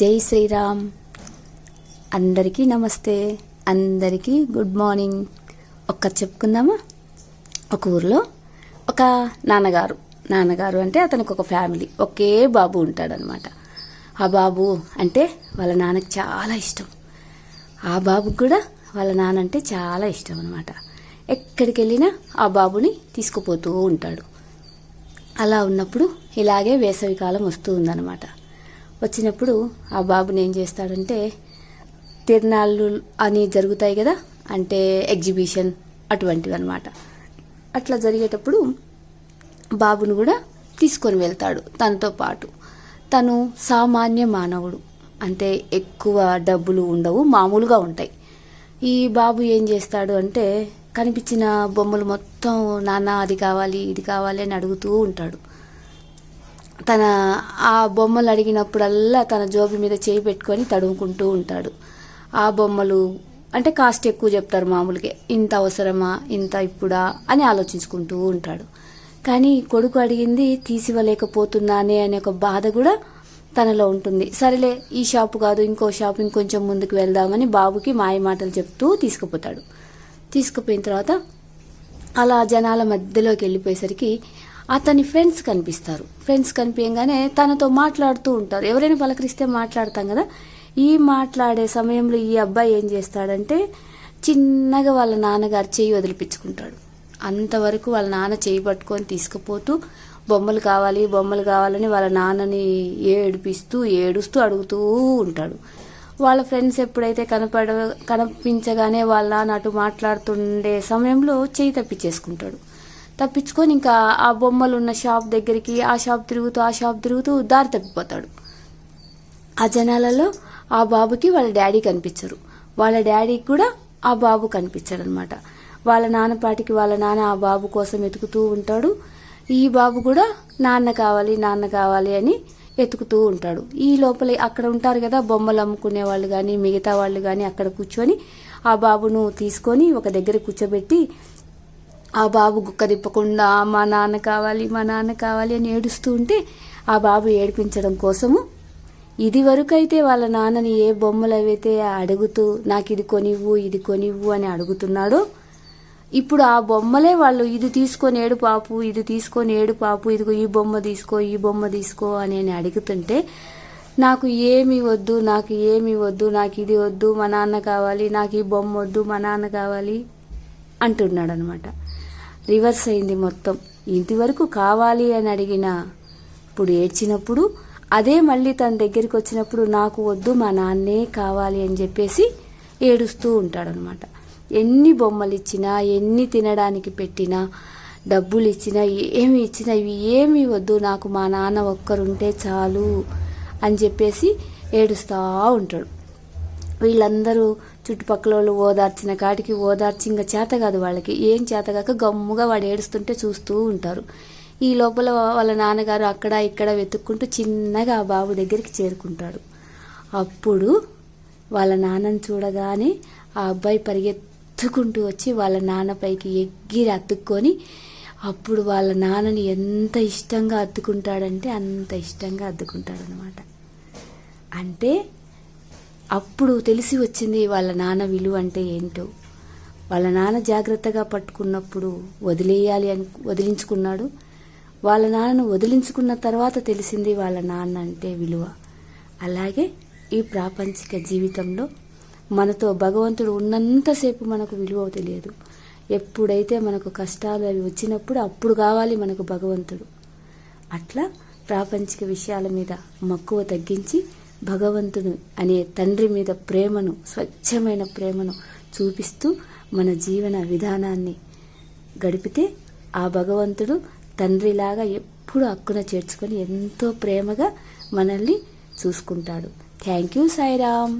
జై శ్రీరామ్. అందరికీ నమస్తే, అందరికీ గుడ్ మార్నింగ్. చెప్పుకుందామా? ఒక ఊర్లో ఒక నాన్నగారు అంటే అతనికి ఒక ఫ్యామిలీ, ఒకే బాబు ఉంటాడనమాట. ఆ బాబు అంటే వాళ్ళ నాన్నకి చాలా ఇష్టం. ఆ బాబుకి కూడా వాళ్ళ నాన్న అంటే చాలా ఇష్టం అనమాట. ఎక్కడికి వెళ్ళినా ఆ బాబుని తీసుకుపోతూ ఉంటాడు. అలా ఉన్నప్పుడు ఇలాగే వేసవికాలం వస్తూ ఉందన్నమాట. వచ్చినప్పుడు ఆ బాబుని ఏం చేస్తాడంటే, తిరునాళ్ళు అని జరుగుతాయి కదా, అంటే ఎగ్జిబిషన్ అటువంటివి అనమాట. అట్లా జరిగేటప్పుడు బాబును కూడా తీసుకొని వెళ్తాడు తనతో పాటు. తను సామాన్య మానవుడు, అంటే ఎక్కువ డబ్బులు ఉండవు, మామూలుగా ఉంటాయి. ఈ బాబు ఏం చేస్తాడు అంటే, కనిపించిన బొమ్మలు మొత్తం నాన్న అది కావాలి ఇది కావాలి అని అడుగుతూ ఉంటాడు. ఆ బొమ్మలు అడిగినప్పుడల్లా తన జోబి మీద చేయి పెట్టుకొని తడుముకుంటూ ఉంటాడు. ఆ బొమ్మలు అంటే కాస్ట్ ఎక్కువ చెప్తారు మామూలుగా, ఇంత అవసరమా, ఇంత ఇప్పుడా అని ఆలోచించుకుంటూ ఉంటాడు. కానీ కొడుకు అడిగింది తీసివ్వలేకపోతున్నానే అనే ఒక బాధ కూడా తనలో ఉంటుంది. సరేలే, ఈ షాపు కాదు ఇంకో షాపు, ఇంకొంచెం ముందుకు వెళ్దామని బాబుకి మాయ మాటలు చెప్తూ తీసుకుపోతాడు. తీసుకుపోయిన తర్వాత అలా జనాల మధ్యలోకి వెళ్ళిపోయేసరికి అతని ఫ్రెండ్స్ కనిపిస్తారు. ఫ్రెండ్స్ కనిపించగానే తనతో మాట్లాడుతూ ఉంటారు. ఎవరైనా పలకరిస్తే మాట్లాడతాం కదా. ఈ మాట్లాడే సమయంలో ఈ అబ్బాయి ఏం చేస్తాడంటే, చిన్నగా వాళ్ళ నాన్నగారు చెయ్యి వదిలిపించుకుంటాడు. అంతవరకు వాళ్ళ నాన్న చెయ్యి పట్టుకొని తీసుకుపోతూ బొమ్మలు కావాలని వాళ్ళ నాన్నని ఏడుస్తూ అడుగుతూ ఉంటాడు. వాళ్ళ ఫ్రెండ్స్ ఎప్పుడైతే కనిపించగానే వాళ్ళ నాన్న అటు మాట్లాడుతుండే సమయంలో చెయ్యి తప్పించుకొని ఇంకా ఆ బొమ్మలు ఉన్న షాప్ దగ్గరికి ఆ షాప్ తిరుగుతూ దారి తప్పిపోతాడు. ఆ జనాలలో ఆ బాబుకి వాళ్ళ డాడీ కనిపించరు, వాళ్ళ డాడీకి కూడా ఆ బాబు కనిపించాడు అనమాట. వాళ్ళ నాన్నపాటికి వాళ్ళ నాన్న ఆ బాబు కోసం వెతుకుతూ ఉంటాడు. ఈ బాబు కూడా నాన్న కావాలి అని వెతుకుతూ ఉంటాడు. ఈ లోపల అక్కడ ఉంటారు కదా బొమ్మలు అమ్ముకునే వాళ్ళు కానీ మిగతా వాళ్ళు కానీ, అక్కడ కూర్చొని ఆ బాబును తీసుకొని ఒక దగ్గర కూర్చోబెట్టి ఆ బాబు గుక్క తిప్పకుండా మా నాన్న కావాలి అని ఏడుస్తూ ఉంటే, ఆ బాబు ఏడిపించడం కోసము ఇది వరకు అయితే వాళ్ళ నాన్నని ఏ బొమ్మలు అవైతే అడుగుతూ నాకు ఇది కొనివ్వు అని అడుగుతున్నాడో, ఇప్పుడు ఆ బొమ్మలే వాళ్ళు ఇది తీసుకొని ఏడు పాపు ఇదిగో ఈ బొమ్మ తీసుకో అని అడుగుతుంటే, నాకు ఏమి వద్దు, నాకు ఇది వద్దు, మా నాన్న కావాలి, నాకు ఈ బొమ్మ వద్దు, మా నాన్న కావాలి అంటున్నాడు అనమాట. రివర్స్ అయింది మొత్తం. ఇంతవరకు కావాలి అని అడిగిన ఇప్పుడు ఏడ్చినప్పుడు, అదే మళ్ళీ తన దగ్గరికి వచ్చినప్పుడు నాకు వద్దు మా నాన్నే కావాలి అని చెప్పేసి ఏడుస్తూ ఉంటాడనమాట. ఎన్ని బొమ్మలు ఇచ్చినా, ఎన్ని తినడానికి పెట్టినా, డబ్బులు ఇచ్చినా, ఏమి ఇచ్చినా ఇవి ఏమీ వద్దు, నాకు మా నాన్న ఒక్కరుంటే చాలు అని చెప్పేసి ఏడుస్తూ ఉంటాడు. వీళ్ళందరూ చుట్టుపక్కల వాళ్ళు ఓదార్చిన కాటికి ఓదార్చి ఇంకా చేత కాదు వాళ్ళకి, ఏం చేత కాక గమ్ముగా వాడు ఏడుస్తుంటే చూస్తూ ఉంటారు. ఈ లోపల వాళ్ళ నాన్నగారు అక్కడ ఇక్కడ వెతుక్కుంటూ చిన్నగా ఆ బాబు దగ్గరికి చేరుకుంటాడు. అప్పుడు వాళ్ళ నాన్నని చూడగానే ఆ అబ్బాయి పరిగెత్తుకుంటూ వచ్చి వాళ్ళ నాన్నపైకి ఎగిరి అతుక్కొని, అప్పుడు వాళ్ళ నాన్నని ఎంత ఇష్టంగా అద్దుకుంటాడంటే అంత ఇష్టంగా అద్దుకుంటాడనమాట. అంటే అప్పుడు తెలిసి వచ్చింది వాళ్ళ నాన్న విలువ అంటే ఏంటో. వాళ్ళ నాన్న జాగ్రత్తగా పట్టుకున్నప్పుడు వదిలించుకున్నాడు. వాళ్ళ నాన్నను వదిలించుకున్న తర్వాత తెలిసింది వాళ్ళ నాన్న అంటే విలువ. అలాగే ఈ ప్రాపంచిక జీవితంలో మనతో భగవంతుడు ఉన్నంతసేపు మనకు విలువ తెలియదు. ఎప్పుడైతే మనకు కష్టాలు అవి వచ్చినప్పుడు అప్పుడు కావాలి మనకు భగవంతుడు. అట్లా ప్రాపంచిక విషయాల మీద మక్కువ తగ్గించి భగవంతుడు అనే తండ్రి మీద ప్రేమను, స్వచ్ఛమైన ప్రేమను చూపిస్తూ మన జీవన విధానాన్ని గడిపితే ఆ భగవంతుడు తండ్రిలాగా ఎప్పుడు హక్కున చేర్చుకొని ఎంతో ప్రేమగా మనల్ని చూసుకుంటాడు. Thank you Sairam.